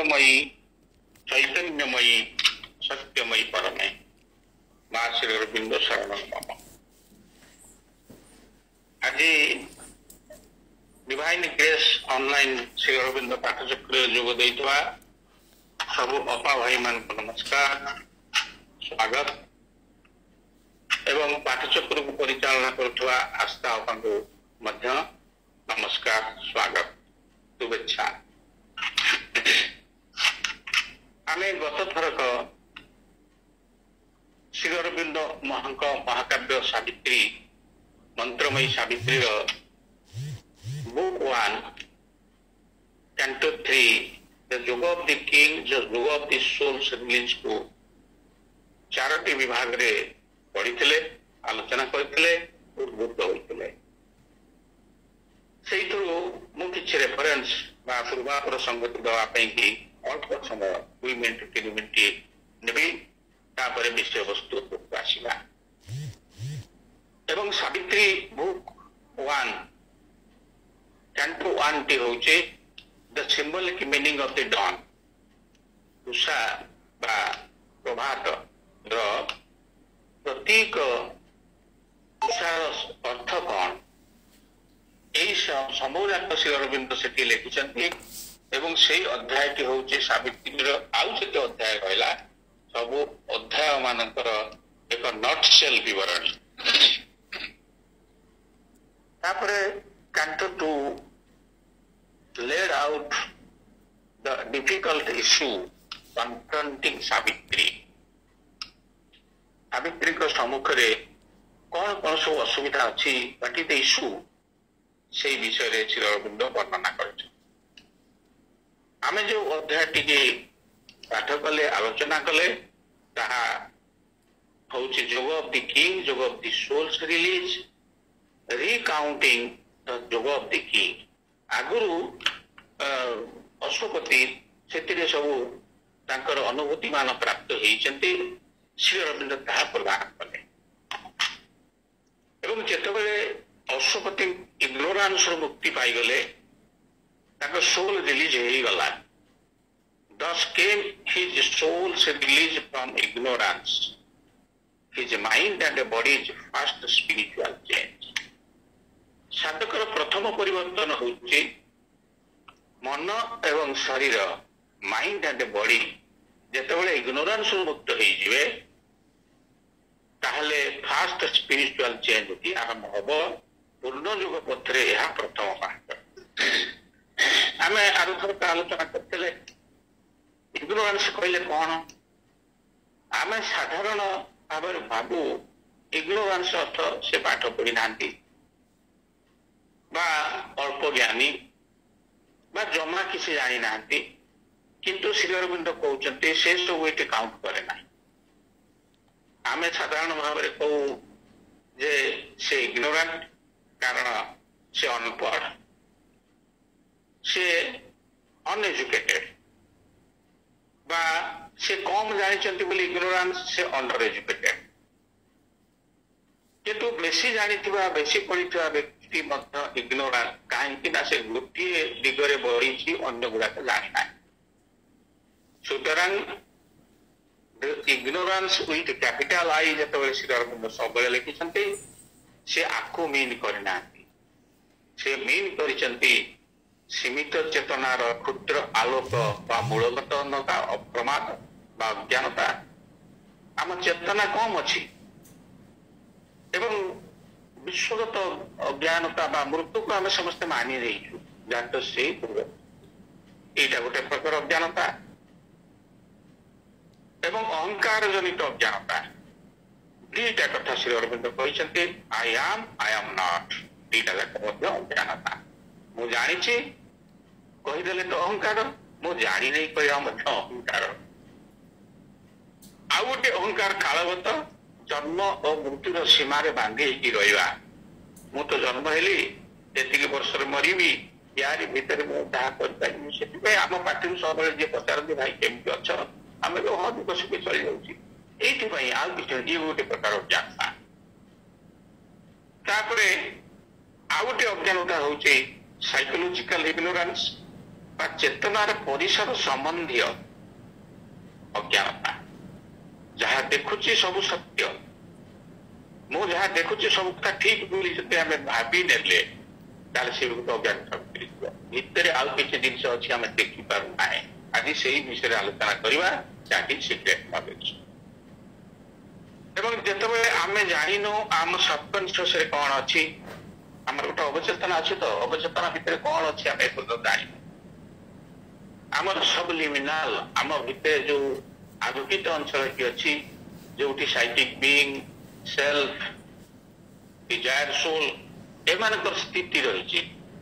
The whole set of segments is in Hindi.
आनंदमयी चैतन्यमयी सत्यमयी परमे माँ श्री अरविंद शरण मम। आज divine grace online Shri Aurobindo पाठचक्र जोग देइतवा सब अपा भाई मान को नमस्कार स्वागत एवं पाठचक्र को परिचालना करुवा आस्था अपा को मध्य नमस्कार स्वागत शुभेच्छा। आमे गत थरक श्री अरविंद महाकाव्य सावित्री मंत्रमयी सावित्री बुक 1 कैंटो 3 द जुग ऑफ द किंग द जुग ऑफ द सोल्स रिलीज को चारोटी विभाग रे पढ़ी आलोचना करते उद्बुद्ध होते मु किसी रेफरेन्स पूर्वापर संगति दवाई कि अल्प समय 2 मिनट 3 मिनट नेबी तापर विषय वस्तु आसवा एवं सावित्री बुक 1 कैंटो 1 टी होचे the symbolic meaning of the dawn उषा बा प्रभात प्रतीक उषार अर्थ कौन यही समूह श्री अरविंद से लिखिं एवं से अध्याय टी हूँ सावित्री आउ से अध्याय रहा सब अध्याय मानकर एक नटसेल विवरणी canto 2 laid out the difficult issue confronting Savitri Savitri को सम्मुख में कौन कौन सब असुविधा अच्छी व्हाट इज द इश्यू से विषय रे श्री अरविंद वर्णना कर आमे जो अध्याय टी पाठ कले आलोचना कले ताहा होची जुग ऑफ द किंग जुग of the souls release recounting the जुग ऑफ द किंग आगुरु अशोकती से सब तांकर अनुभूति मान प्राप्त होइचंती श्री अरविंद ताहा प्रदान कले एवं जेतबेले अशोकती इग्नोरांस मुक्ति पाई गले तांकर सोल रिलीज हो गला thus came his soul's release from ignorance his mind and body's first spiritual change साधकर प्रथम परिवर्तन होची मन एवं शरीर माइंड एंड बॉडी जेतेबेले इग्नोरेंस मुक्त हो जिवे ताहले फास्ट स्पिरिचुअल चेंज की आरंभ होबो पूर्ण युग पथरे यह प्रथम पाठ आमे आरुथर का आलोचना करते इग्नोरेंस कहले कौन आमे साधारण भाव भावु इग्नोरेंस अर्थ से पाठ पढ़ी ना अल्प ज्ञानी जमा किसी जानी ना किंतु श्री अरविंद कहते से सब ये काउंट करे ना आमे साधारण भाव कहू जे से इग्नोरेंट कारण से अनपढ़ से अनएजुकेटेड बा से कम जानी बोली इग्नोरेंस से अंडर एजुकेटेड किंतु बेसी जानी बेसी पढ़ी व्यक्ति इग्नोरेंस कहीं से गोटे दिगरे बढ़ी अन्य गुड़ाक जानी ना सुतरां इग्नोरेंस विथ कैपिटल आई जो श्री अरविंद सब लिखिं से आपको मीन करना से मीन करिसेंती सीमित चेतनार क्षुद्र आलोक बा मूलगत अन्नता अप्रमाद बा अज्ञानता आम चेतना कम अच्छी एवं विश्वगत अज्ञानता बा मृत्यु को आम समस्ते मानि रहीचु जात से यहाँ गोटे प्रकार अज्ञानता एवं अहंकार जनित अज्ञानता दुईटा कथा श्री अरविंद कहते आई एम नॉट दुईटा जाक अज्ञानता मु जानी कहीदेले तो अहंकार मु जानी नहीं कहवा अहंकार आउ गोटे अहंकार कालगत जन्म और मृत्युर सीमार बांधी रहा मु तो जन्म हेली जी वर्ष मरबी यार भितर मुझे आम पार्टी सब जी पचारती भाई केमती अच्छ आम हाँ दुख सुखी चली जाऊँगी आउ कि गोटे प्रकार अज्ञानता आउ गोटे अज्ञानता हूँ साइकोलॉजिकल इग्नोरेंस ବା ଚେତନାର ପରିସର ସମ୍ବନ୍ଧୀୟ ଅଜ୍ଞାନତା। ଯାହା ଦେଖୁଛି ସବୁ ସତ୍ୟ, ମୁଁ ଯାହା ଦେଖୁଛି ସବୁଟା ଠିକ ବୋଲି ଯଦି ଆମେ ଭାବି ନେଲେ ତାହେଲେ ସେ ଗୋଟେ ଅଜ୍ଞାନ ହେଇଯିବ। ଭିତରେ ଆଉ କିଛି ଜିନିଷ ଅଛି ଆମେ ଦେଖିପାରୁନାହିଁ। ଆଜି ସେଇ ବିଷୟରେ ଆଲୋଚନା କରିବା, ଯାହାକି ସିକ୍ରେଟ ନଲେଜ। ଏବଂ ଯେତେବେଳେ ଆମେ ଜାଣିନୁ ଆମ ସବକନସିୟସରେ କଣ ଅଛି, ଆମର ଗୋଟେ ଅବଚେତନା ଅଛି, ତ ଅବଚେତନା ଭିତରେ କଣ ଅଛି ଆମେ ଏପର୍ଯ୍ୟନ୍ତ ଜାଣିନୁ। ଆମର ସବଲିମିନାଲ, ଆମ ଭିତରେ ଯୋଉ ଆଲୋକିତ ଅଞ୍ଚଳଟି ଅଛି, ଯୋଉଠି ସାଇକିକ ବିଙ୍ଗ, ସେଲ୍ଫ, ଡିଜାୟାର ସୋଲ ଏମାନଙ୍କର ସ୍ଥିତି ରହିଛି,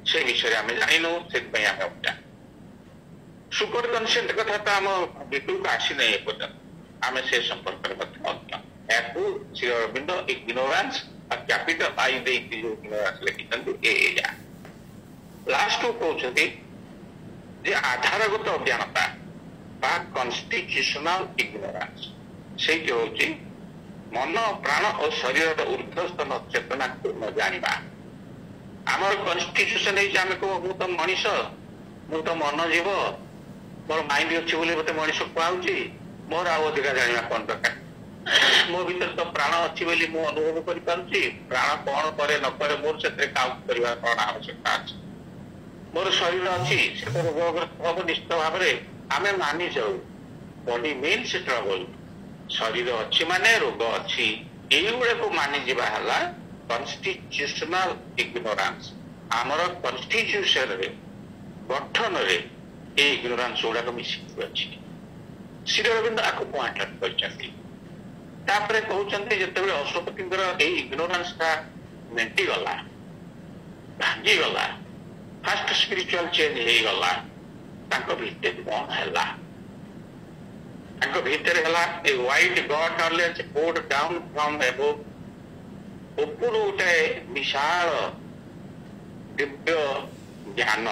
ସେ ବିଷୟରେ ଆମେ ଜାଣିନୁ, ସେଥିପାଇଁ ଆମେ ଅଜ୍ଞାନ। ସୁପର କନସିଏଣ୍ଟ କଥା ତ ଆମ ଭିତରକୁ ଆସିନାହିଁ ଏପର୍ଯ୍ୟନ୍ତ, ଆମେ ସେ ସମ୍ପର୍କରେ ମଧ୍ୟ ଅଜ୍ଞାନ। ଏହାକୁ Sri Aurobindo ignorance capital I ଦେଇକି ଯୋଉ ଇଗ୍ନୋରାନ୍ସ ଲେଖିଛନ୍ତି ଏଇଆ। ଲାଷ୍ଟକୁ କହୁଛନ୍ତି ଯେ ଆଧାରଗତ ଅଜ୍ଞାନତା ବା କନଷ୍ଟିଟ୍ୟୁସନାଲ ଇଗ୍ନୋରାନ୍ସ, ସେଇଠି ହଉଛି ମନ, ପ୍ରାଣ ଓ ଶରୀରର ଉର୍ଦ୍ଧ୍ୱସ୍ତନ ଚେତନାକୁ ନ ଜାଣିବା। ଆମର କନଷ୍ଟିଟ୍ୟୁସନ ହେଇଛି, ଆମେ କହୁ ମୁଁ ତ ମଣିଷ, ମୁଁ ତ ମନ ଜୀବ, ମୋର ମାଇଣ୍ଡ ଅଛି ବୋଲି ମତେ ମଣିଷ କୁହାଉଛି, ମୋର ଆଉ ଅଧିକା ଜାଣିବା କଣ ଦରକାର। ମୋ ଭିତରେ ତ ପ୍ରାଣ ଅଛି ବୋଲି ମୁଁ ଅନୁଭବ କରିପାରୁଛି, ପ୍ରାଣ କଣ କରେ ନ କରେ ମୋର ସେଥିରେ କାଉଣ୍ଟ କରିବା କଣ ଆବଶ୍ୟକତା ଅଛି। ମୋର ଶରୀର ଅଛି, ସେଟା ରୋଗଗ୍ରସ୍ତ ହବ ନିଶ୍ଚିତ ଭାବରେ, ଆମେ ମାନି ଯାଉ। ବଡି ମିନ୍ସ ଟ୍ରବଲ, ଶରୀର ଅଛି ମାନେ ରୋଗ ଅଛି, ଏଇଗୁଡାକୁ ମାନିଯିବା ହେଲା କନଷ୍ଟିଟ୍ୟୁସନାଲ ଇଗ୍ନୋରାନ୍ସ। ଆମର କନଷ୍ଟିଟ୍ୟୁସନରେ, ଗଠନରେ ଏଇ ଇଗ୍ନୋରାନ୍ସ ଗୁଡାକ ମିଶିକି ଅଛି। ଶ୍ରୀ ଅରବିନ୍ଦ ଆକୁ ପଏଣ୍ଟ ଆଉଟ୍ କରିଛନ୍ତି। ତାପରେ କହୁଛନ୍ତି ଯେତେବେଳେ ଅଶ୍ୱପତିଙ୍କର ଏଇ ଇଗ୍ନୋରାନ୍ସଟା ମେଣ୍ଟିଗଲା, ଭାଙ୍ଗିଗଲା, ଫାଷ୍ଟ ସ୍ପିରିଚୁଆଲ ଚେଞ୍ଜ ହେଇଗଲା, ତାଙ୍କ ଭିତରେ କଣ ହେଲା? ତାଙ୍କ ଭିତରେ ହେଲା a white God knowledge poured down from above। ଉପରୁ ଗୋଟେ ବିଶାଳ ଦିବ୍ୟ ଜ୍ଞାନ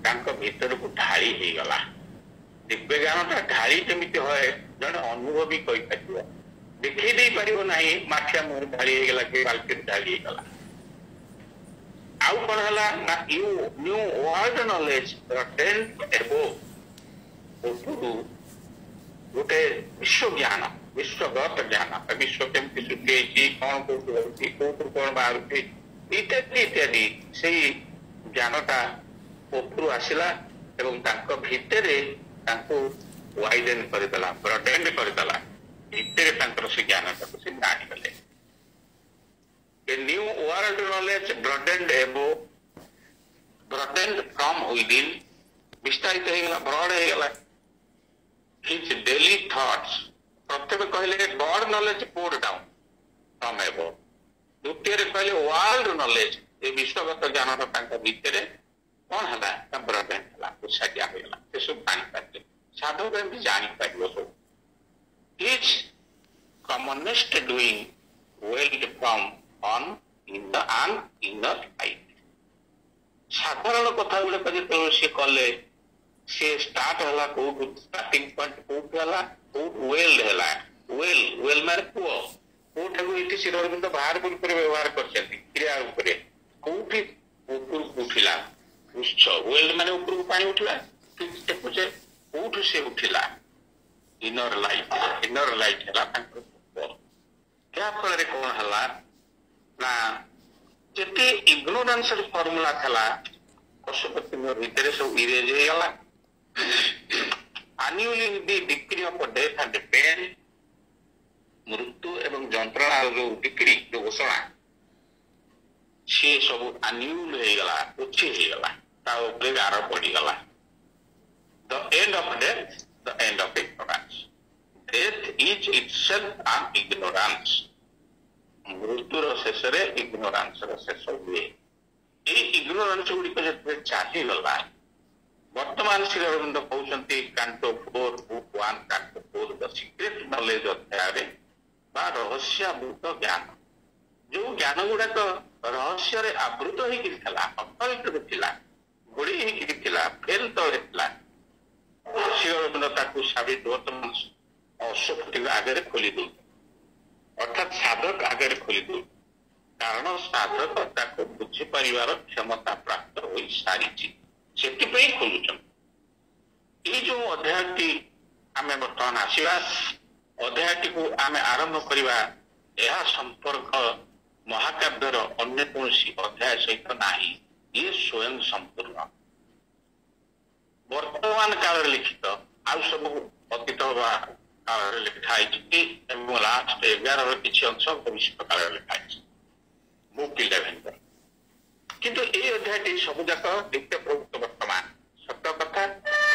ତାଙ୍କ ଭିତରକୁ ଢାଳି ହେଇଗଲା। ଦିବ୍ୟ ଜ୍ଞାନଟା ଢାଳି କେମିତି ହୁଏ ଜଣେ ଅନୁଭବୀ କହିପାରିବ, ଦେଖେଇ ଦେଇ ପାରିବ ନାହିଁ। ମାଠିଆ ମୁହଁରେ ଢାଳି ହେଇଗଲା କି ବାଲ୍ଟିରେ ଢାଳି ହେଇଗଲା। ଆଉ କଣ ହେଲା ନା ନ୍ୟୁ ୱାର୍ଲଡ ନଲେଜ ଏବୋଭ, ଉପରୁ ଗୋଟେ ବିଶ୍ୱ ଜ୍ଞାନ, ବିଶ୍ୱଗତ ଜ୍ଞାନ, ବିଶ୍ୱ କେମିତି ସୃଷ୍ଟି ହେଇଛି, କଣ କୋଉଠି ହଉଛି, କୋଉଠୁ କଣ ବାହାରୁଛି ଇତ୍ୟାଦି ଇତ୍ୟାଦି, ସେଇ ଜ୍ଞାନଟା ଉପରୁ ଆସିଲା ଏବଂ ତାଙ୍କ ଭିତରେ ତାଙ୍କୁ ୱାଇଡେନ କରିଦେଲା, ବ୍ରଡେଣ୍ଡ କରିଦେଲା। ଭିତରେ ତାଙ୍କର ସେ ଜ୍ଞାନଟାକୁ ସେ ଜାଣିଗଲେ। A new world knowledge broadened above, broadened from within, ବିସ୍ତାରିତ ହେଇଗଲା, ବ୍ରଡ ହେଇଗଲା। His daily thoughts, ପ୍ରଥମେ କହିଲେ God knowledge poured down from above, ଦ୍ୱିତୀୟରେ କହିଲେ world knowledge, ଏ ବିଶ୍ୱଗତ ଜ୍ଞାନର ତାଙ୍କ ଭିତରେ କଣ ହେଲା ନା ବ୍ରଡେଣ୍ଡ ହେଲା, ଉତ୍ସାହିତ ହେଇଗଲା। ସେ ସବୁ ଜାଣିପାରିଲେ, ସାଧକ ଏମିତି ଜାଣିପାରିବ ସବୁ। His commonest doing welled from on in the inner light। ସାଧାରଣ କଥା ଗୁଡିକ ଯେତେବେଳେ ସେ କଲେ, ସେ ଷ୍ଟାର୍ଟ ହେଲା କୋଉଠୁ, ଷ୍ଟାର୍ଟିଂ ପଏଣ୍ଟ କୋଉଠୁ ହେଲା, କୋଉଠୁ ୱେଲ୍ଡ ହେଲା। ୱେଲ୍ ମାନେ କୂଅ, କୋଉଠାକୁ ଏଠି ଶ୍ରୀ ଅରବିନ୍ଦ ବାହାର ରୂପରେ ବ୍ୟବହାର କରିଛନ୍ତି କ୍ରିୟା ଉପରେ। କୋଉଠି ଉପରକୁ ଉଠିଲା ଉତ୍ସ, ୱେଲ୍ଡ ମାନେ ଉପରକୁ ପାଣି ଉଠିଲା, ଦେଖୁଛେ କୋଉଠୁ ସେ ଉଠିଲା, ଇନର ଲାଇଟ୍। ଇନର ଲାଇଟ୍ ହେଲା ତାଙ୍କର କୂଅ। ଏହା ଫଳରେ କଣ ହେଲା ନା ଯେତେ ଇଗ୍ନୋରାନ୍ସର ଫର୍ମୁଲା ଥିଲା ପଶୁପତିଙ୍କ ଭିତରେ ସବୁ ଇରେଜ ହେଇଗଲା। Annuling the decree of death and pain, ମୃତ୍ୟୁ ଏବଂ ଯନ୍ତ୍ରଣାର ଯୋଉ ଡିକ୍ରି, ଯୋଉ ଘୋଷଣା, ସେ ସବୁ ଆନ୍ୟୁଲ ହେଇଗଲା, ପୋଛି ହେଇଗଲା, ତା ଉପରେ ଗାର ପଡିଗଲା। The end of death, the end of ignorance. Death is itself an ignorance। ମୃତ୍ୟୁର ଶେଷରେ ଇଗ୍ନୋରାନ୍ସର ଶେଷ ହୁଏ। ଏଇ ଇଗ୍ନୋରାନ୍ସ ଗୁଡିକ ଯେତେବେଳେ ଚାଲିଗଲା, ବର୍ତ୍ତମାନ ଶ୍ରୀ ଅରବିନ୍ଦ କହୁଛନ୍ତି କାଣ୍ଟୋ 4 ବୁକ୍ 1 କାଣ୍ଟୋ 4 ଦ ସିକ୍ରେଟ ନଲେଜ ଅଧ୍ୟାୟରେ ବା ରହସ୍ୟାବୃତ ଜ୍ଞାନ, ଯୋଉ ଜ୍ଞାନ ଗୁଡାକ ରହସ୍ୟରେ ଆବୃତ ହେଇକିରି ଥିଲା, ଅକଲ୍ଟରେ ଥିଲା, ଘୋଡେଇ ହେଇକିରି ଥିଲା, ଫେଲ ତଳେ ଥିଲା, ଶ୍ରୀ ଅରବିନ୍ଦ ତାକୁ ସାବିତ ବର୍ତ୍ତମାନ ଅଶ୍ୱପତିଙ୍କ ଆଗରେ ଖୋଲି ଦଉ, ଅର୍ଥାତ୍ ସାଧକ ଆଗରେ ଖୋଲି ଦଉ। କାରଣ ସାଧକ ତାକୁ ବୁଝିପାରିବାର କ୍ଷମତା ପ୍ରାପ୍ତ ହୋଇ ସାରିଛି, ସେଥିପାଇଁ ଖୋଲୁଛନ୍ତି। ये जो अध्यायटी आम बर्तमान आसवा अध्यायटी को आम आरंभ करवा यह संपर्क महाकाव्यर अन्य कौन अध्याय सहित नाही ये स्वयं संपूर्ण वर्तमान काल लिखित आउ सब अतीत काल लिखाई लास्ट 11 किसी अंश भविष्य काल लिखाई बुक 11 किंतु ये अध्याय सबुजाक नित्य प्रवृत्त वर्तमान सत्य कथा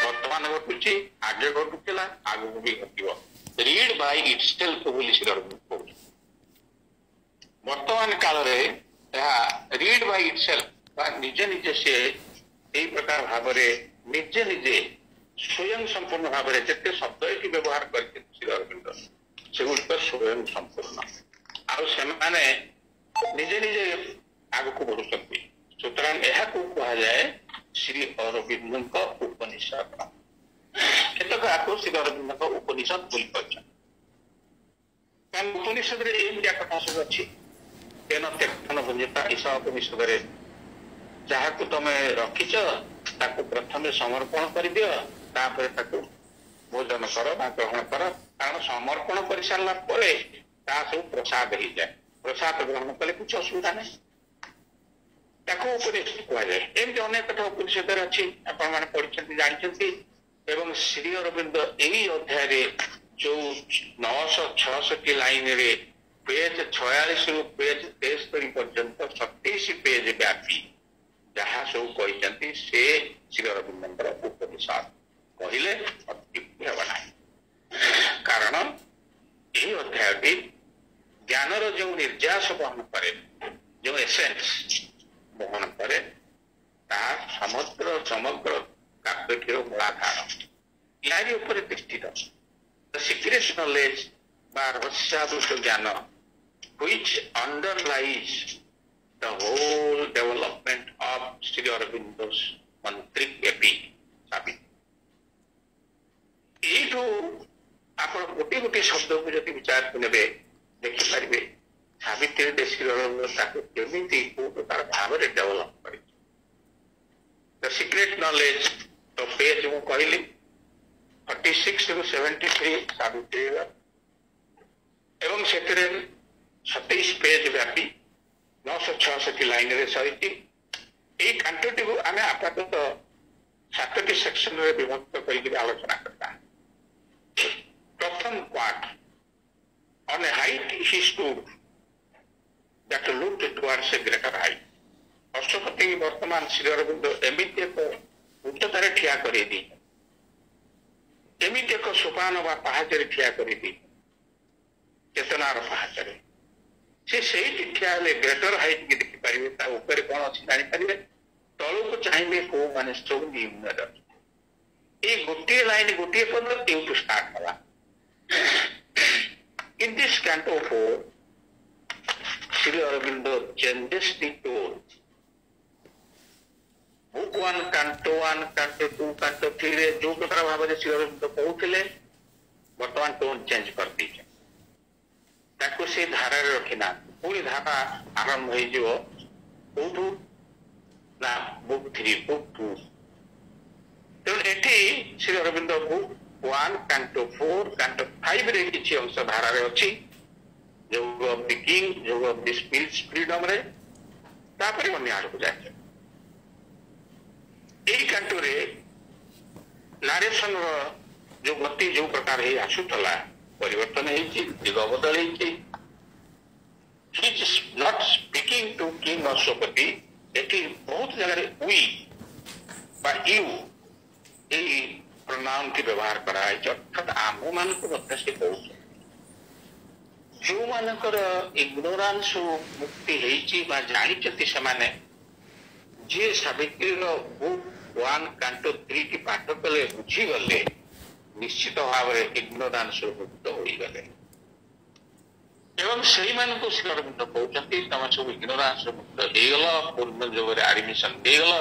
वर्तमान घटुची आगे घटुला आगू भी घटो रीड बाय इटसेल्फ बोली श्री अरविंद कहते वर्तमान काल रीड बाय इटसेल्फ निजे निजे से यही प्रकार भाव निजे निजे स्वयं संपूर्ण भाव जिते शब्द ये व्यवहार कर श्री अरविंद सेगुड़िक स्वयं संपूर्ण आने निजे निजे आग को बढ़ुंट सुतरां यह कहुए श्री अरविंद उपनिषद केतक आपको श्री अरविंद उपनिषद बोली उपनिषद कथा सब अच्छी तेन त्यक्तन भुंजिता ईशा उपनिषद जहाँ को तुम रखिच ताकू प्रथम समर्पण कर दियो तापर ताकू भोजन कर ग्रहण कर कारण समर्पण कर सारा पर सब प्रसाद हो जाए प्रसाद ग्रहण कले कुछ असुविधा नहीं उपनिषद कहुए एमती अनेक कथा उपनिषद अच्छी आपण पढ़ी जानते एवं श्री अरविंद यही अध्याय जो 966 लाइन रे पेज 46 रु पेज 73 पर्यंत 27 पेज व्यापी जहाँ सब कहते से श्री अरविंद उपनिषद कहले अत्युक्ति हे ना कारण यही अध्याय ज्ञानर जो निर्यास बहन करे जो एसेंस बहन करे समग्र काव्यटीर मूलाधार यारी ऊपर दृष्टित सीक्रेट नॉलेज बा रहस्यादृत ज्ञान which underlies the whole development of Sri Aurobindo's mantric epic साबित ये आप गोटे गोटे शब्द को जब विचार को ने देखिपारे सावित्री श्री अरविंद केमी प्रकार भाव डेभलप कर द सीक्रेट नॉलेज तो पेज मु कहली 36 रु 73 सावित्री एवं से 27 पेज व्यापी 966 लाइन रे सहित ये कांटोटी को आम आपातत 7टी सेक्शन रे विभक्त कर आलोचना करता प्रथम part on A height he stood that looked towards a greater height. अष्टपति वर्तमान श्री अरविंद एमती एक उच्चतार ठिया करी एमती एक सोपान बा पहाचरे ठिया करी चेतनार पहाचरे से ठिया ग्रेटर हाइट की देखिपारे ऊपर कौन अच्छी जानीपारे तलू को चाहिए कौ मान सब निम्न ये गोटे लाइन गोटे पद यूटू स्टार्ट हला in this canto 4 Sri Aurobindo changes the tone. Book 1, Canto 1, Canto 2, Canto 3 रे जो प्रकार भाव से श्री अरविंद कहते बर्तमान टोन चेंज कर दीजिए ताको से धारा रखिना पूरी धारा आरंभ हो ना बुक 3 बुक 2 तो एठी Shri Arvind book 1 Canto 4 Canto 5 रे किछि अंश धारा रे अछि जोग ऑफ द किंग जोग ऑफ द स्पिरिट्स फ्रीडम रे तापर अन्य आड़ को जाए यही कांटो रे नारेशन जो गति जो प्रकार है आसुतला परिवर्तन है दिग बदल है not speaking to king Ashokpati एटी बहुत जगह वी बा यू यही प्रनाउन की व्यवहार कराए अर्थात आम मान को मत से कहूँ जो मानकर इग्नोरांस मुक्ति है जानी से जी सावित्री बुक 1 Canto 3 की पाठ कले बुझीगले निश्चित भाव में इग्नोरांस मुक्त होगले एवं से श्री अरविंद कहते तुम सब इग्नोरांस मुक्त होगल पूर्ण जोग एडमिशन देगल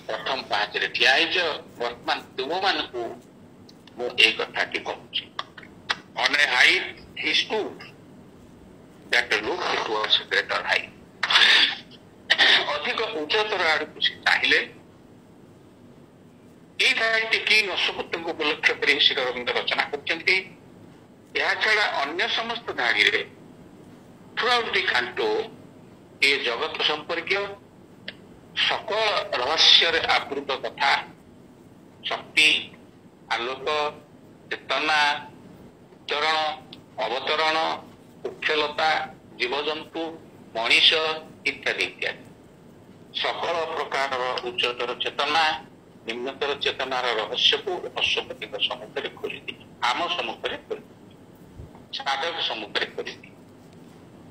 प्रथम पांचरे ठिया वर्तमान तुम मान मुझे कथाटी कहूँ on A height he stood that looked towards a greater height अधिक उच्चतर आड़ को चाहिए এই ধারাটিকে নশপুত্রଙ୍କୁ ଉପଲକ୍ଷ କରି ଶ୍ରୀ ଅରବିନ୍ଦ ରଚନା କରିଛନ୍ତି। ଏହା ଛଡା ଅନ୍ୟ ସମସ୍ତ ଧାଡ଼ିରେ throughout the canto ଏ ଜଗତ ସମ୍ପର୍କୀୟ सकल रहस्य आवृत कथा शक्ति आलोक चेतना उच्चरण अवतरण वृक्षलता जीवजंतु मनीष इत्यादि इत्यादि सकल प्रकार उच्चतर चेतना निम्नतर चेतनार रहस्य को अश्वपति सम्मुखें खोली आम सम्मुखें खोली साधक सम्मुखें खोली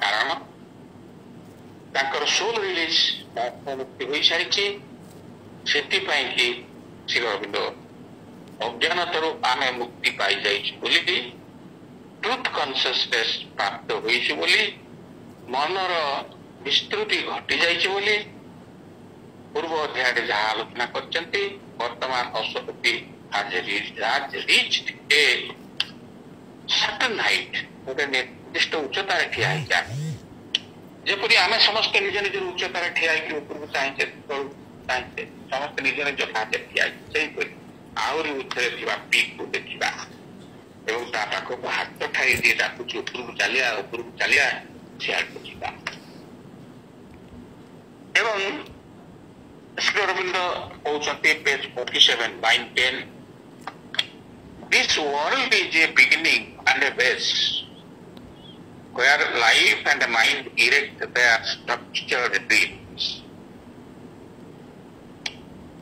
कारण तांकर सोल रिलीज मुक्ति हो सारी से श्री अरविंद अज्ञानतर आम मुक्ति पाई जाइए ट्रुथ कन्सियसनेस प्राप्त होली मनर विस्तृति घटी जाइए पूर्व अध्याय जहाँ आलोचना करते वर्तमान अश्वपति गोटे निर्दिष्ट उच्चतार ठिया जपरी आम समस्त निज निज उच्चतार ठिया उपरକୁ ଚାହିଁଛେ ତଳକୁ ଚାହିଁଛେ ସମସ୍ତେ ନିଜ ନିଜ ପାହାଚରେ ଠିଆ ହେଇଛି ସେହିପରି ଆହୁରି ଉଚ୍ଚରେ ଥିବା ପିକ୍ କୁ ଦେଖିବା ଏବଂ ତା ପାଖକୁ ହାତ ଠାରି দিয়ে ଡାକୁଛି ଉପରକୁ ଚାଲିଆ ସିଆଡ଼କୁ ଯିବା। ଏବଂ ଶ୍ରୀ ଅରବିନ୍ଦ କହୁଛନ୍ତି ପେଜ 47 line 10 This world is a beginning and a base where life and mind erect their structured dreams.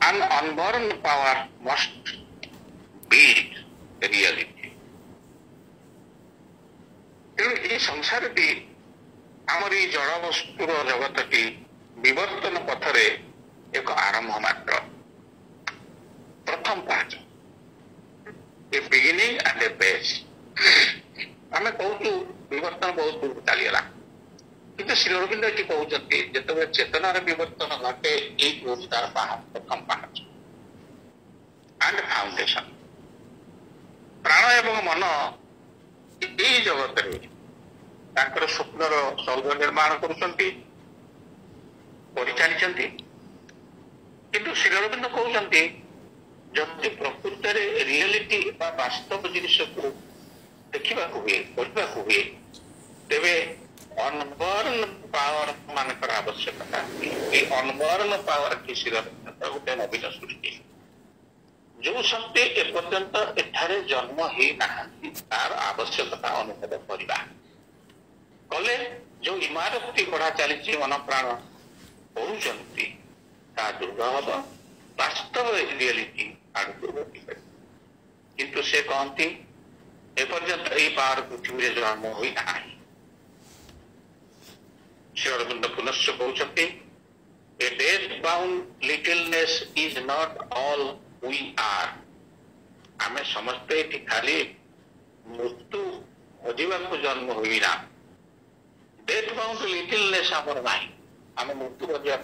An unborn power must build reality. ये संसार टी आमरी जड़ वस्तुर जगत टी विवर्तन पथरे एक आरंभ मात्र प्रथम पांच ए बिगिनिंग एंड ए बेस आम कहूँ विवर्तन बहुत दूर चलीगला किंतु श्री अरविंद ये कहते जिते चेतनार विवर्तन घटे यही तार प्रथम पांच एंड फाउंडेशन प्राण एवं मन यही जगत स्वप्नर स्वर्ग निर्माण करी किंतु श्री अरविंद कहते जदि प्रकृत रियलिटी वास्तव जिनिस को देखा हुए पढ़ा हुए तेरे अनबर्न पावर मानकर आवश्यकता अनबर्न पावर की श्री अरविंद गोटे नवीन सृष्टि जो शक्ति एपर्यंत एठारे जन्म ही तार आवश्यकता अनुभव करवा कले जो इमारत गढ़ा चली मन प्राण पढ़ुंट दृढ़ हम वास्तव रियलिटी आगे गति कर किंतु से कहती एपर्यंत यही पावर पृथ्वी जन्म होना श्री अरविंद पुनश्च कहते a death bound littleness is not all we are आम समस्ते खाली मृत्यु खोजा जन्म होना डेथ बाउंड लिटिलनेस आमर ना आम मृत्यु खोजा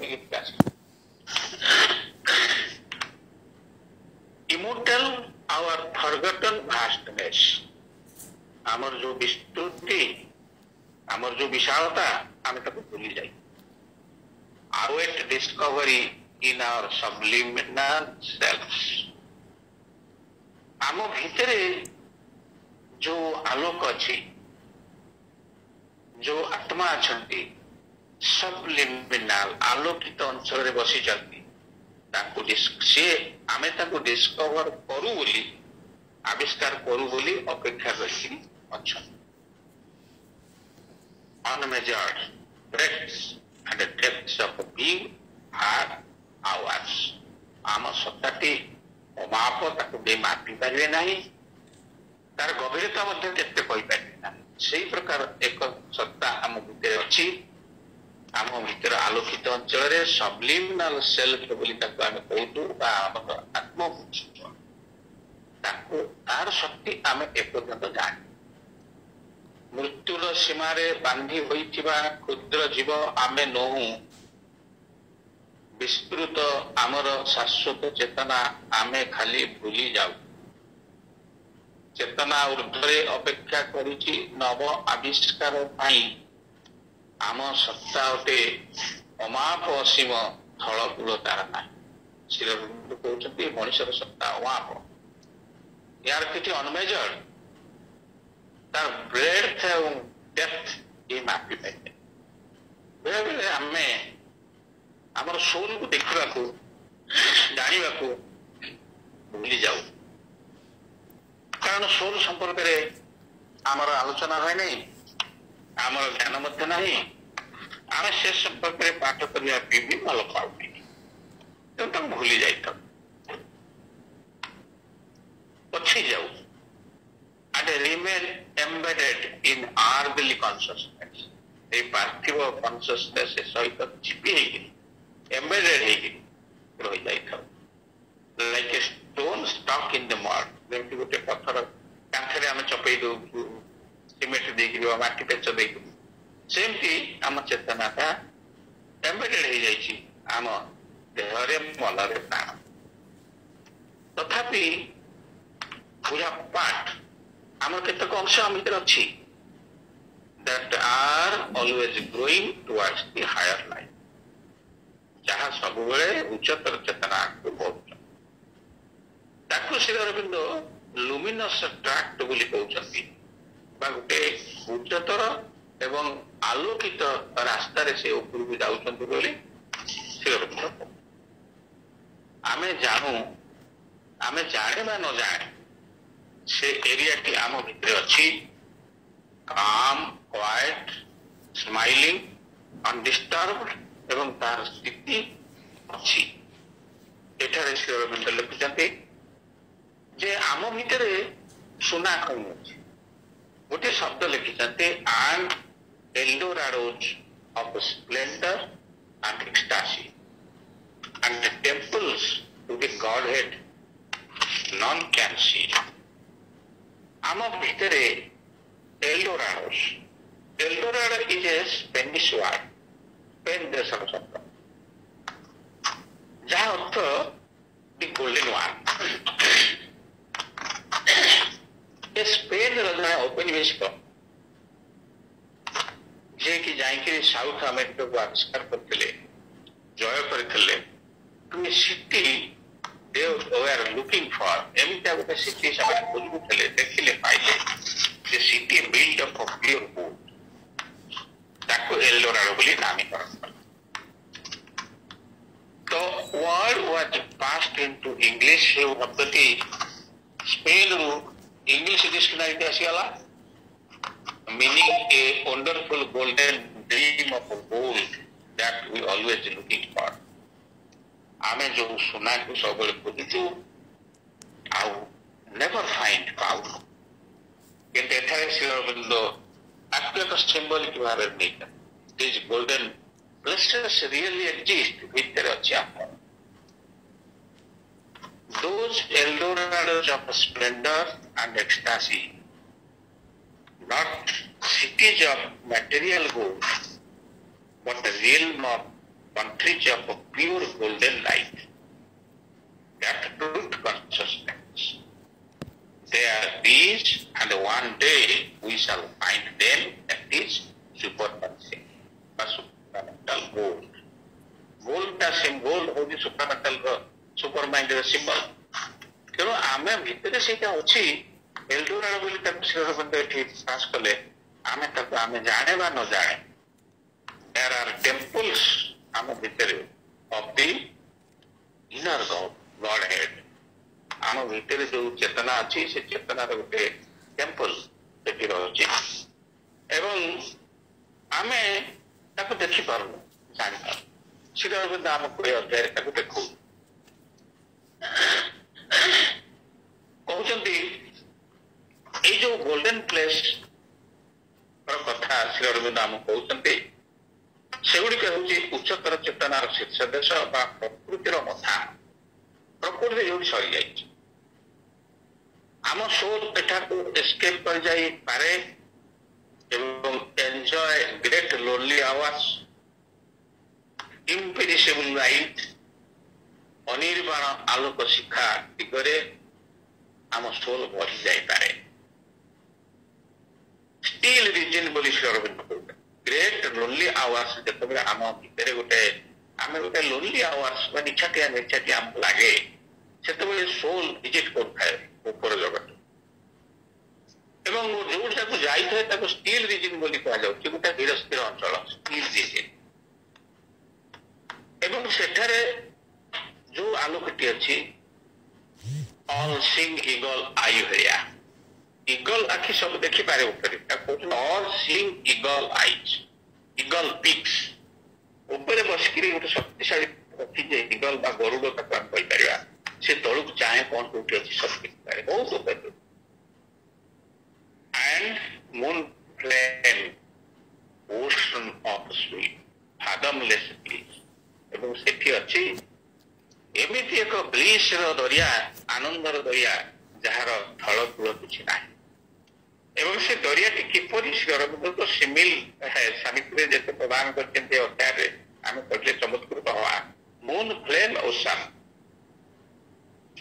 इमोर्टल आवर फॉरगॉटन वास्टनेस आमर जो विस्तृति आमर जो विशालता आम तक भूली जाए await discovery in our subliminal selfs आम भितरे जो आलोक अच्छी जो आत्मा अच्छा सबलिमिनल आलोकित अंचल बसी सी आम डिस्कवर करू बोली आविष्कार करू बोली अपेक्षा करके अच्छा unmeasured breadths and depths of being are ours आम सत्ताटी अमाप ताको दे मापी पारे नहीं तार गभीरता मध्य केते कहि पारे ना सेही प्रकार एक सत्ता आम भितर अछि आम भितर आलोकित अंचल रे सबलिमिनल सेल्फ बोली ताको आम कहतु बा आत्म ताको तार शक्ति आम एपर्यंत जाने मृत्युर सीमार बांधी होइथिबा क्षुद्र जीव आमे नहु विस्तृत आमर शाश्वत चेतना आमे खाली भूली जाऊ चेतना ऊर्ध्वरे अपेक्षा करिछि नव आविष्कार पाई आम सत्ता अटे अमाप असीम थलकूल तार ना श्री अरविंद कहते मनुष्यर सत्ता वाप यार किसी अनमेजर्ड तार ब्रेथ एवं डेप्थ ये मापी पाए बेले बेले आमे आमर सोल को देखा जाना भूली जाऊ कारण सोल संपर्क में आमर आलोचना है नहीं आमर ज्ञान मध्य नहीं आम से संपर्क में पाठ करने भी भल पाऊनी तो भूली जाता पछी जाऊ and remain embedded in earthly consciousness A Parthiv consciousness सहित चिपी embedded रही जाता like a stone stuck in the mud जैसे गोटे पत्थर कांथरे आम चपई दो सीमेंट देकी माटी पेच देकी सेमती आम चेतनाटा एम्बेडेड हो जाइए आम देहरे मनरे प्राण तथापि पूरा पार्ट आम केतक अंश आम भीतर अच्छी that are always growing towards the higher life जहाँ सब बेले उच्चतर चेतना को बढ़ुछ ताकू श्री अरविंद लुमिनस ट्रैक्ट बोली कहउछंती बा गोटे उच्चतर एवं आलोकित रास्ता रे से ऊपर को जाउछंती बोली श्री अरविंद आमे जानू आमे जाने बा न जाने से एरिया की आम भीतर अच्छी काम क्वाइट स्माइलिंग अनडिस्टर्ब्ड एवं तार स्थिति अच्छी एठारे श्री अरविंद लिखिछंती जे आम भीतर सुना कौन अच्छे गोटे शब्द लिखिछंती and Eldorados of splendour and ecstasy and the temples to the Godhead none can see. Ama bhitere Eldorados. Eldorado is a Spanish word. Spain desar sabda. Jaha artha the golden one. ये स्पेन रजने औपनिवेशिक जे कि जाइके साउथ अमेरिका को आविष्कार करथिले जय करथिले to a city they were looking for एमिता गोटे सिटी से खोजुले देखिले पाइले जे city build up of pure gold ताको एल्डोराडो बोली नामकरण तो word was passed into English हे शब्दटी स्पेन रू इंग्लिश डिक्शनरी आसीगला meaning a wonderful golden dream of gold that we always looking for आमे जो सुना को सब खोजु आउ नेवर फाइंड पाउ किंतु एठारे श्री अरविंद आपको एक सिंबॉलिक भाव में this golden places really exist भीतर अच्छी आप those Eldorados of splendor and ecstasy not cities of material gold but the realm of countries of pure golden light that truth consciousness they are these and one day we shall find them at this supramental gold gold symbol of the supramental super mind symbol तेणु आम भितर से एल्डोराडो बोली श्री अरविंद ये पास कले आम जाने बा न जाने देयर आर टेम्पल्स आम भितर of the inner God head आम भितर जो चेतना अच्छी से चेतना गोटे टेम्पल सेठी रही एवं आम देखी पार जानी पार श्री अरविंद आमको अध्याय देखू कहते जो गोल्डन प्लेस कथा श्री अरविंद आम कहते से गुड़िक हूँ उच्चतर चेतनार शीर्ष देश प्रकृतिर मथा प्रकृति जो सरी जाइए आम सोल एठाकू एस्केप कर जाई पारे एवं enjoy great lonely hours imperishable light अनिर्बाण आलोक शिखा दिगरे आम सोल बढ़ी जाए स्टिल रिजन बोली श्री अरविंद कहते ग्रेट लोनली आवर्स जो आम भितर गोटे आम गोटे लोनली आवर्स बा निछाटिया निछाटिया आमको लगे से सोल विजिट कर जगत एवं जो जाए स्टील रिजन बोली कह गोटे धीर स्थिर अंचल स्टील रिजन एवं सेठारे जो आलोकटी अच्छी ऑल सिंग ईगल आई भरिया ईगल आखि सब देखी पारे ऊपर ऑल सिंग ईगल आईज ईगल पिक्स ऊपर बसिक गोटे शक्तिशाली पक्षी जे ईगल बा गरुड़ तक हम कहीपर से तलू चाहे कौन कौटी अच्छी सब देखिपारे बहुत ऊपर and moon flame ocean of sweet fathomless bliss एवं सेठी अच्छी एमती एक ब्लिस दरिया आनंदर दरिया जार थल कूल किसी ना एवं से दरिया किपर श्री अरविंद तो सिमिल सामित्रे जिते प्रदान करते अध्याय आम कहले चमत्कृत हवा मून फ्लेम ओशन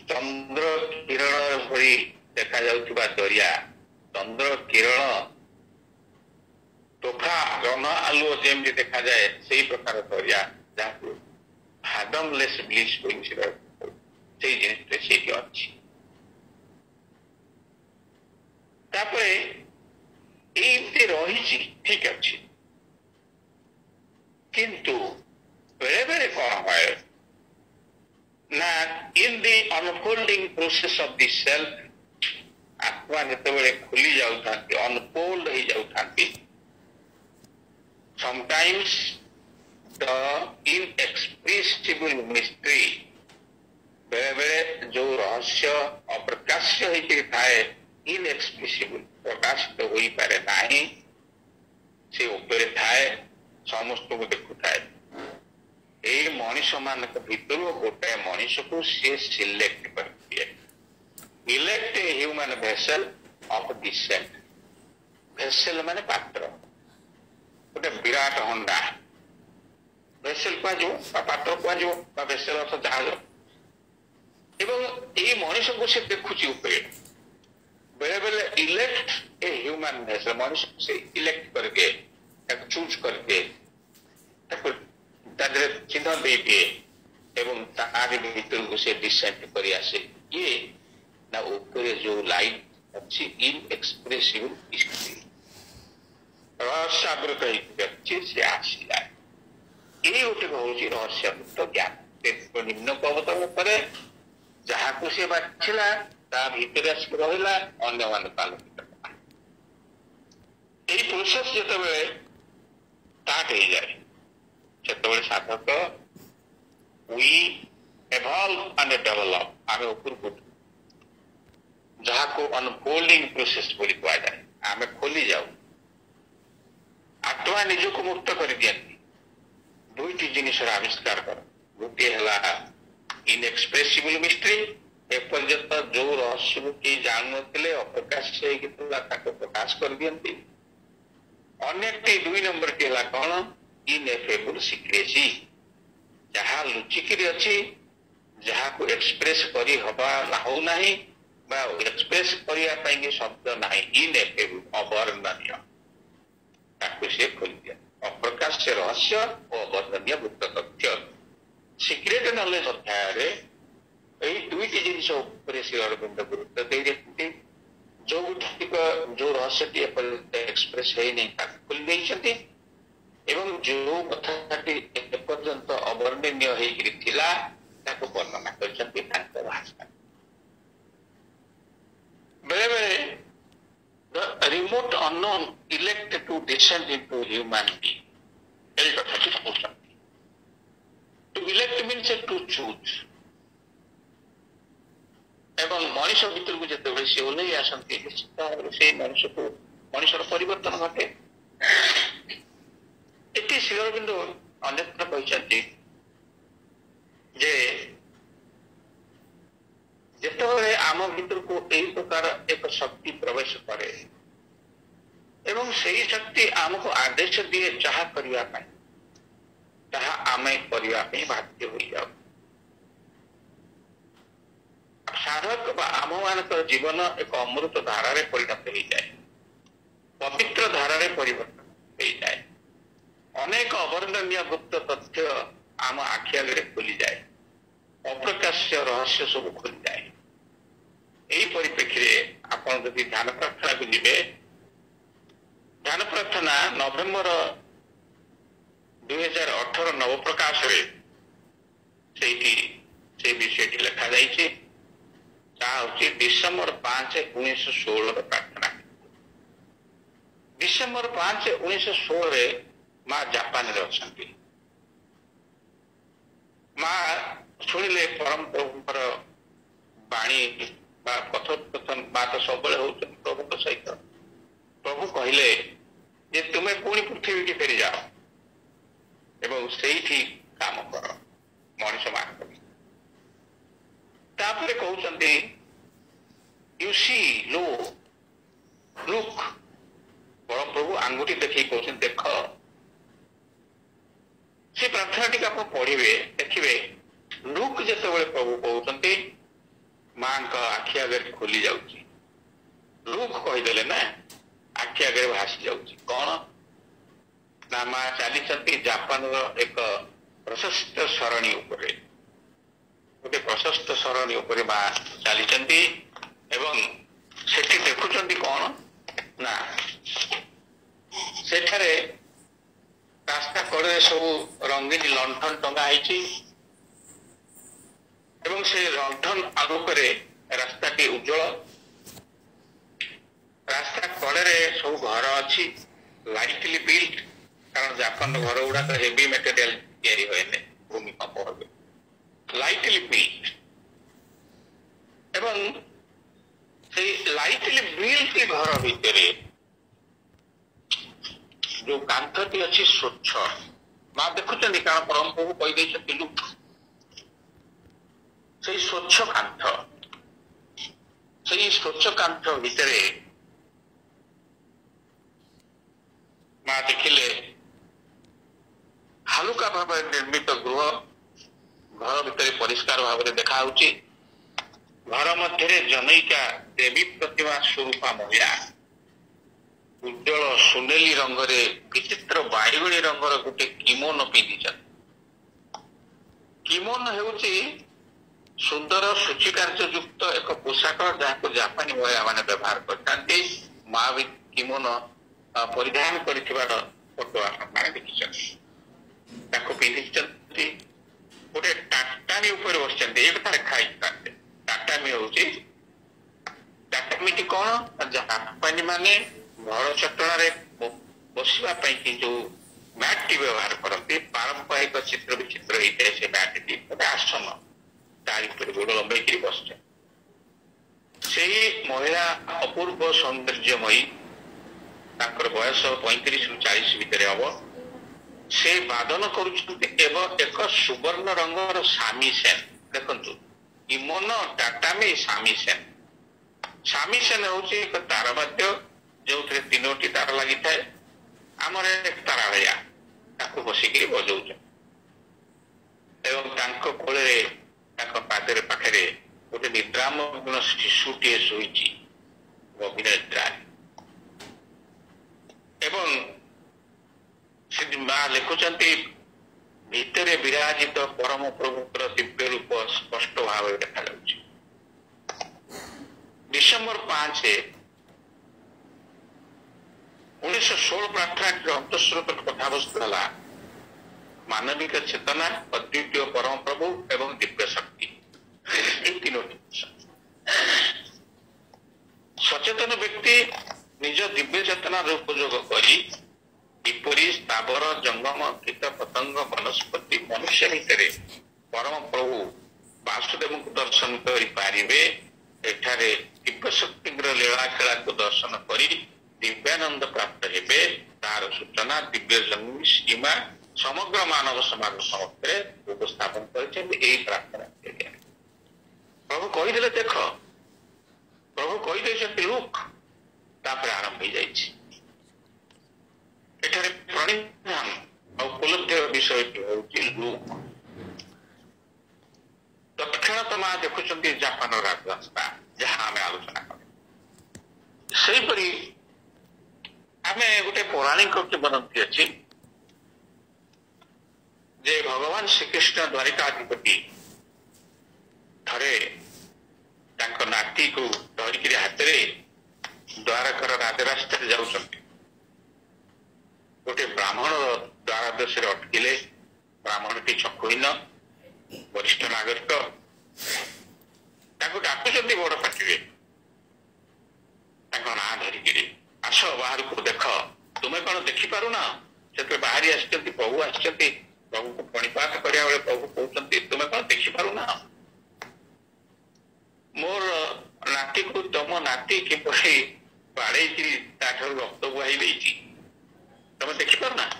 चंद्र किरण भरी देखा जाउथिबा दरिया चंद्र किरण तोफा जन आलुओ जमी देखा जाए से प्रकार दरिया जहाँ फादमलेस ब्लिस से जिन अच्छी रही ठीक अच्छी किंतु बेले बेले कौन है ना in the unfolding process of the self आत्मा जिते खुली जाऊँ अनफोल्ड हो जाऊँ समटाइम्स the inexpressible mystery बेले बेले जो रहस्य अप्रकाश्य होती थाए इनएक्सप्रेसिबल प्रकाशित तो हो पारे नहीं से ऊपर थाए समस्त को देखु थाए ए मनुष्य मान भीतर गोटे मनुष्य को सी सिलेक्ट कर elect a human vessel of descent vessel माने पात्र गोटे विराट हंडा भेसल कह पात्र कह भेसल अर्थ जहाज एवं ये मनुष्य को से देखुची ऊपर बेले बेले इलेक्ट ए ह्यूमन भेसल मनुष्य को से इलेक्ट करके चूज करके चिन्ह दे दिए एवं तारी भीतर को से डिसेंट कर आसे ये ना ऊपर जो लाइन अच्छी इनएक्सप्रेसिबल रहस्यावृत व्यक्ति से आसी जाए ये गोटे हूँ रहस्यावृत ज्ञान निम्न पर्वत पर जहाँ को से बाछिला ता भीतर आसिक रहा अन्य मान आलोकित यही प्रोसेस जिते स्टार्ट हो जाए से साधक वी एवॉल्व एंड डेवलप आम उपरको जहाँ को अनफोल्डिंग प्रोसेस बोली कह जाए आम खोली जाऊ आत्मा निज को मुक्त कर दियंती दुईटी जिनिसर आविष्कार कर गोटे है इनएक्सप्रेसिबल मिस्ट्री एपर्यंत जो रहस्य को किए जान नुले अप्रकाश प्रकाश कर दियंती अन्य दुई नंबर टी है कौन इनएफेबल सिक्रेसी जहाँ लुचिकी अच्छी जहाँ को एक्सप्रेस करी हवा हो नहीं एक्सप्रेस करने शब्द ना इनएफेबल अवर्णनीय से खोली दिया अप्रकाश रहस्य और अवर्णनीय गुप्त तथ्य सिक्रेट नॉलेज अध्याय दुईटी जिनिस श्री अरविंद गुरुत्व दे देखते जो जो रहस्यटी एक्सप्रेस है नहीं खोली देते एवं जो कथाटी एपर्यंत अवर्णनीय होकर वर्णना कर भाषा बेले बेले the remote unknown elect to descend into humanity. To elect means to choose. एवं मनुष्य भीतर को जिते से ओल्लई आसती निश्चित से मनुष्य को मनुष्यर परिवर्तन घटे ये श्री अरविंद अन्यत्र कहते जे जिते आम भीतर को यही प्रकार एक शक्ति प्रवेश करे एवं सही शक्ति आमको आदेश दिए जहाँ करने आम करने बाध्य हो जाऊ साधक आम मान जीवन एक अमृत धारा परिणत हो जाए पवित्र धारा परिवर्तन हो जाए अनेक अवर्णनीय गुप्त तथ्य आम आखि आगे खोली जाए, अप्रकाश्य रहस्य सब खोली जाए। यही परिप्रेक्षी आप ध्यान प्रार्थना को जी, ध्यान प्रार्थना नवेम्बर 2018 नवप्रकाश से विषय लिखा जाइए। डिसेम्बर 5, 1916 प्रार्थना। डिसेम्बर 5, 1916 माँ जापान अच्छा माँ शुणिले परम प्रभुंर बाणी कथोपकथन माँ तो सब प्रभु सहित। प्रभु कहले जे तुम्हें पुणी पृथ्वी की फेरी जाओ एवं से काम कर मनीष मान कहते यू सी लो लुक। परम प्रभु आंगुठी देखिए कहते देख। से प्रार्थना टी आप पढ़े देखिए लुक जिते प्रभु कहते माँ आखि आगे खोली जाऊँगी। लुक कहीदे ना आखि आगे भासी जाऊँगी कौन ना माँ चली जापान एक प्रशस्त सरणी उपरे गोटे प्रशस्त सरणी उपरे माँ चली सेठी देखुंट कौन ना सेठारे रास्ता कड़े सब रंगीन लंठन टंगा से लंठन आलोकरे रास्ताटी उज्जवल। रास्ता कड़े सब घर अच्छी लाइटली बिल्ट कारण जापान घर गुड़ा तो हेवी मटेरियल तैयारी हुए भूमिकंप हे लाइटली बिल्ट एवं से लाइटली बिल्ट घर भितर जो कांथटी अच्छी स्वच्छ माँ देखुं कारण परम प्रभु कहीदे लुक से स्वच्छ कांथ भितर माँ देखिले हालुका भाव निर्मित गृह घर भितर परिष्कार भाव देखा घर मध्य जनईका देवी प्रतिमा स्वरूपा महिला उज्जवल सुनेली रंगरे विचित्र बाईगणी रंगर गोटे किमोन पिंधि। किमोन हेउची सुंदर सूचिकार्य युक्त एक पोशाक जहाँ जापानी महिला मैंने व्यवहार करते माँ भी किमोन परिधान कर फोटो मैंने देखी पिंधि गोटे टाटामी उपर बस लिखा टाटामी हूँ टाटामी कौन जापानी माने घर चटण बसवाई जो मैट टी व्यवहार करते पारंपरिक चित्र विचित्र होता है से मैट टी गोटे आसन तारी गोड़ लंबे बस से महिला अपूर्व सौंदर्यमयी बयस 35 ରୁ 40 भितर हम से वादन एक सुवर्ण रंगर सामीसेन देखु इमोन टाटामी सामीसेन हूँ एक तार वाद्य जो 3टी तार लगी थाए आमर एक तारा भाया बसिक बजाऊ कोले पादर पाखे गोटे निद्रामग्न शिशुटे शोची अभिनेत्रा एवं माँ लिखुंट भितर विराजित परम प्रभुर दिव्य रूप स्पष्ट भाव देखा डिसेम्बर 5, 1916 प्रार्थना अंतस्रोत कथावस्तु है मानविक चेतना अद्वितीय परम प्रभु एवं दिव्य शक्ति। सचेतन व्यक्ति निज दिव्य चेतना उपयोग करी स्थावर जंगम कीट पतंग वनस्पति मनुष्य भितर परम प्रभु वासुदेव को दर्शन करें एठारे दिव्य शक्ति लीलाखेला को दर्शन करी दिव्यानंद प्राप्त हेबे तार सूचना दिव्य जन्मी सीमा समग्र मानव समाज समस्त उपस्थापन कर प्रार्थना प्रभु कहीदे देख प्रभु कहीदे लुक तापर आरंभ हो जाए प्रणिधान और उपलब्धि विषय लुक तत्क्षणात माँ देखुं जापान रास्ता जहाँ आम आलोचना करें आमे गोटे पौराणिक किंवदंती अच्छी जे भगवान श्रीकृष्ण द्वारिकाधिपति थरे तांको नाती को धरिकी हाथ में द्वारकर राजरास्ता जाऊंट गोटे ब्राह्मण द्वारदेश अटकिले ब्राह्मण टी चक्षुहीन वरिष्ठ नागरिक डाकुंट बड़ पार्टी ना धरिकी आस बाहर को देख तुम्हें कौन देखिपार ना से बाहरी प्रभु प्रभु को प्रणिपात करा बेले प्रभु कहते तुम्हें कौन देखिपार ना मोर नाती को तुम नाती किपरि बाड़े रक्त बुआई तुम देखिपार ना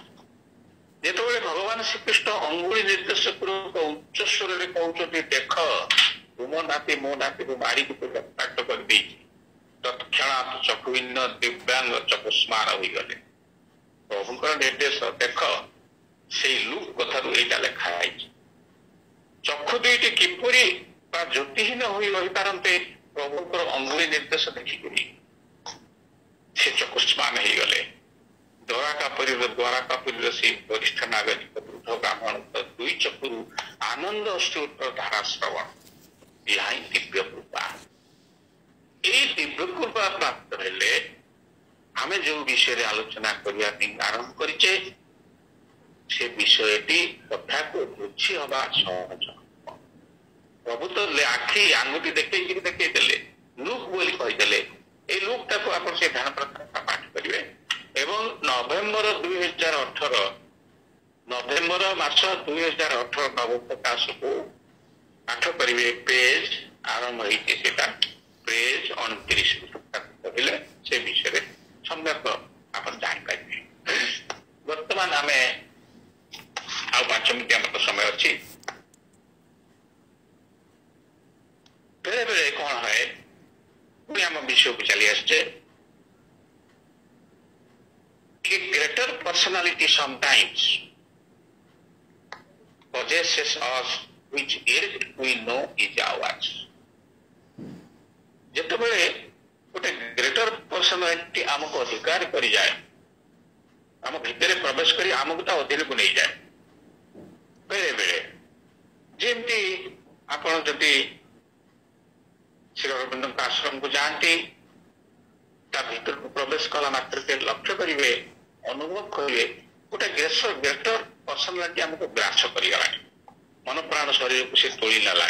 जो भगवान श्रीकृष्ण अंगुली निर्देश उच्च स्वर में कहते देख तुम नाती मो नाती को मारिक रक्ताक्त कर तत्क्षणात चक्षुहीन दिव्यांग चक्षुष्मान हो गले प्रभुंर निर्देश देख से लुक कथा यहाँ लिखाई चक्षु दुईटी किपरि ज्योतिहीन हो रही पारते प्रभुंर अंगुली निर्देश देखिक से चक्षुष्मान हो गले द्वारकापुरी से वरिष्ठ नागरिक वृद्ध ब्राह्मण दुई चक्षु आनंद अश्रुर धारा श्रवण यह दिव्य कृपा ये दिव्य कृपा प्राप्त हेले आमे जो विषय आलोचना करने आरंभ करिचे से विषयटी कथा को बुझी हवा सहज प्रभु तो आखि आंगुठी देखे लुक बोली कहीदेले ए लुक टाक आप ध्यान प्रकार पाठ करेंगे एवं नवेम्बर 2018 नवेम्बर मास 2018 नवप्रकाश को पाठ करेंगे पेज आरंभ होता पेज 29 कहले से विषय सम्यक आप जापारे बर्तमान आम आ 5 मिनिट आम समय अच्छी बेले बेले कौन है पुणी आम विषय को चली आसचे greater personality sometimes possesses us which yet we know is ours. जितेबाला गोटे ग्रेटर पर्सनालिटी आमको अधिकार कर जाए आम भितर प्रवेश कर आमको ता अधीन को नहीं जाए बेले बेले जमती आपण जदि श्री अरविंद आश्रम को जाती भीतर को प्रवेश कला मात्र के लक्ष्य करेंगे अनुभव करेंगे गोटे ग्रेटर पर्सनालिटी आमको ग्रास करगला मन प्राण शरीर को सी तोली नेला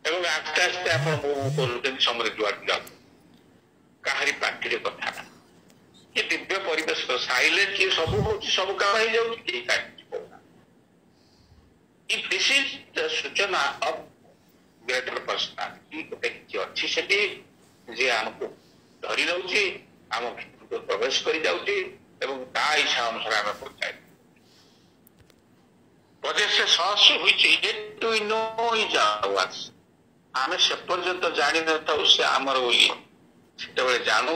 एवं आस्ते आस्ते आप समय जुआ कहारी पार्टी कथा ये दिव्य परिवेश साइलेंट ये सब हो सब काम हो दिस इज द सूचना ऑफ ग्रेटर पर्सनालिटी गोटे किसी अच्छी से जे आमको धरी नौची आम भितर को प्रवेश कर जाऊँगी ता इच्छा अनुसार आम पहुंचाई आम से पर्यंत जानी न से आमर बोली से जानू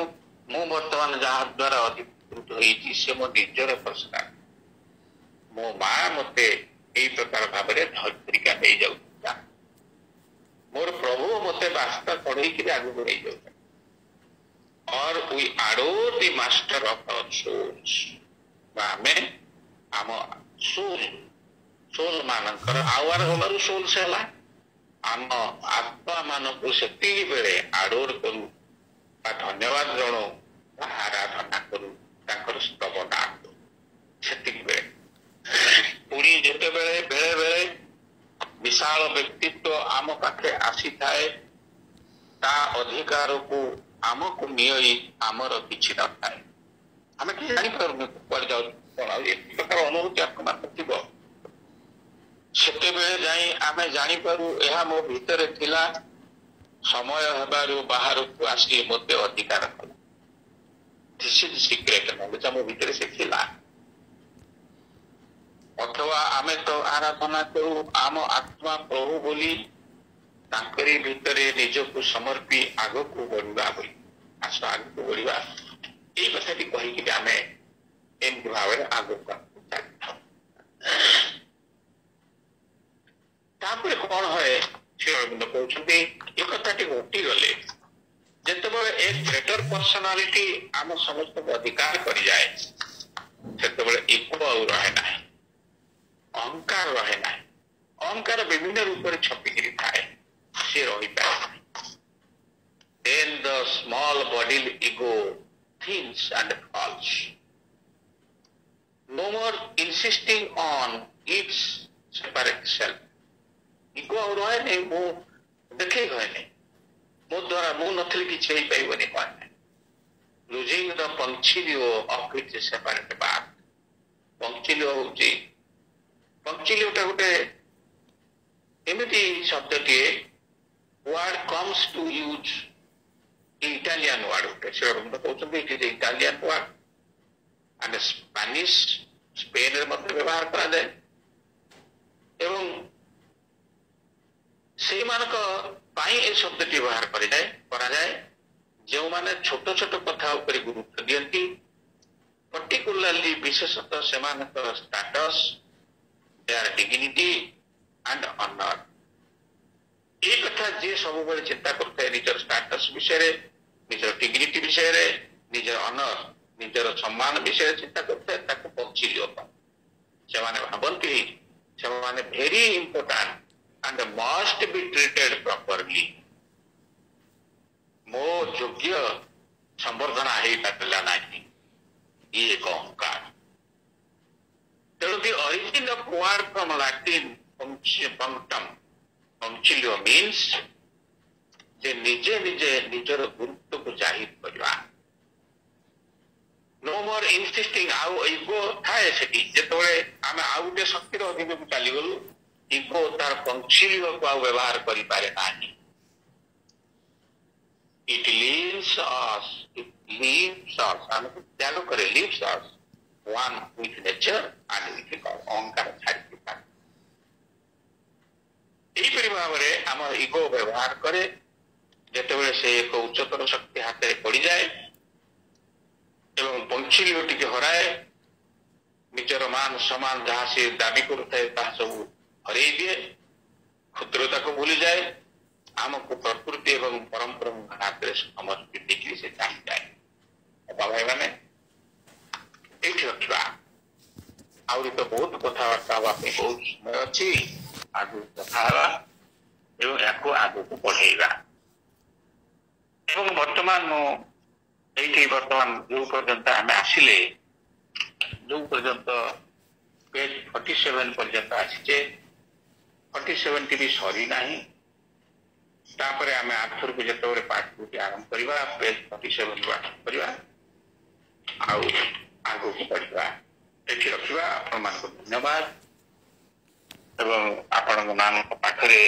मु बर्तमान जहाँ द्वारा अधिकृत होती से मो निजर पर्सनाल मो माँ मत यही प्रकार भाव धरिका नहीं जाऊँ मोर प्रभु मत वास्ता पढ़े आगे नहीं जाऊँ और we adore the master of our souls आमे आम सोल मानकर आवर हमारू सोल से आम आत्मा मान को से बेले आडोर करू धन्यवाद जणु आराधना करू स्तवना से पुणी जिते बेले बेले बेले विशाल व्यक्तित्व आम पाखे आसी थाए ता अधिकार को आमको नियई आमर किसी न थाए आम कि जापर प्रकार अनुभूति आपको थी से आम जापारू यह मो भितर थिला समय हेबारू बाहर को आसी मत अधिकार कला दिस इज सिक्रेट नॉलेज मो भितर से थिला अथवा आमे तो आराधना करू आम आत्मा प्रभु बोली तांकरी भितर निज को समर्पी आग को बढ़ा बोली आस आग को बढ़ा ये कथा कहीकि आम एमती भाव आग को कौन है श्री अरविंद कहते ये कथा उठी गले जिते एक ग्रेटर पर्सनालिटी आम समस्त अधिकार कर जाए से इको रहे ना अहंकार रहे ना। अहंकार विभिन्न रूप से छपिकी थाए सी रही पाए। Then the small bodily ego thins and falls. No more insisting on its separate self. Ego और रहे नहीं, वो देखे गए नहीं, वो द्वारा वो नथली की चीज पाई बनी पाए। Losing the punctilio of its separate part. Punctilio होची, punctilio टा गुटे एमिति शब्द टे word comes to use Italian word होते। श्रेष्ठ हम तो कहते हैं कि Italian word and Spanish Spain मध्य व्यवहार करा जाए एवं से मानक पाई ए शब्द टी व्यवहार करा जाए जो माने छोट छोट कथा ऊपर गुरुत्व दियंती पर्टिकुलरली विशेषतः से मानक status their dignity and honour ये कथा जे सब बेले चिंता करते हैं निजर स्टेटस विषय रे निजर डिग्निटी विषय रे निजर ऑनर निजर सम्मान विषय चिंता करते हैं ताको पंचिलियो से माने भावंती से माने very important and must be treated properly. मो योग्य संवर्धना है पाला नहीं ये एक अहंकार। तेणु the origin of word from Latin punctum punctilio means जे निजे निजे निजर गुरुत्व को जाहिर करवा। No more insisting आउ ईगो थाए सेठी जेतोले आमे आउटे शक्ति रो अधिक को चली गलु ईगो तार पंक्चिलियो को व्यवहार करि पारे नाही। It leaves us आमे त्याग करे leaves us one with nature and with God अहंकार छाड़ी पारे। एई परि भाबरे आम ईगो व्यवहार करे जेतेबेले से एक उच्चतर शक्ति हाथ में पड़ी जाए एवं पंक्चिलियो टिके हराए निजर मान समान जहाँ से दाबी करता है ताहा सब हरई दिए क्षुद्रता को भूली जाए आमको प्रकृति एवं परंपरा हाथ में समर्पित डिग्री से चाह जाए। भाई मैंने ये रखा आउरी तो बहुत कथबार्ता बहुत समय अच्छी आगु कथा एवं या आगु को बढ़ेगा एवं वर्तमान ये वर्तमान जो पर्यंत आम आसिले जो पर्यंत पेज 47 पर्यंत आसीचे 47 टी भी सरी नाही तापरे आमे आथर को जतोरे पाठ को आरंभ करबा पेज 47 को आरंभ करबा आउ आगो को पढ़बा एठी रखबा आपण मान को धन्यवाद एवं आपण मान को पाखरे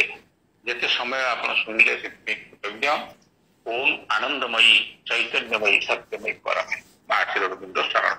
जते समय आपण सुनिले से कृतज्ञ। ओम आनंदमयी चैतन्यमयी सत्यमयी परम मां श्री अरविंद शरण।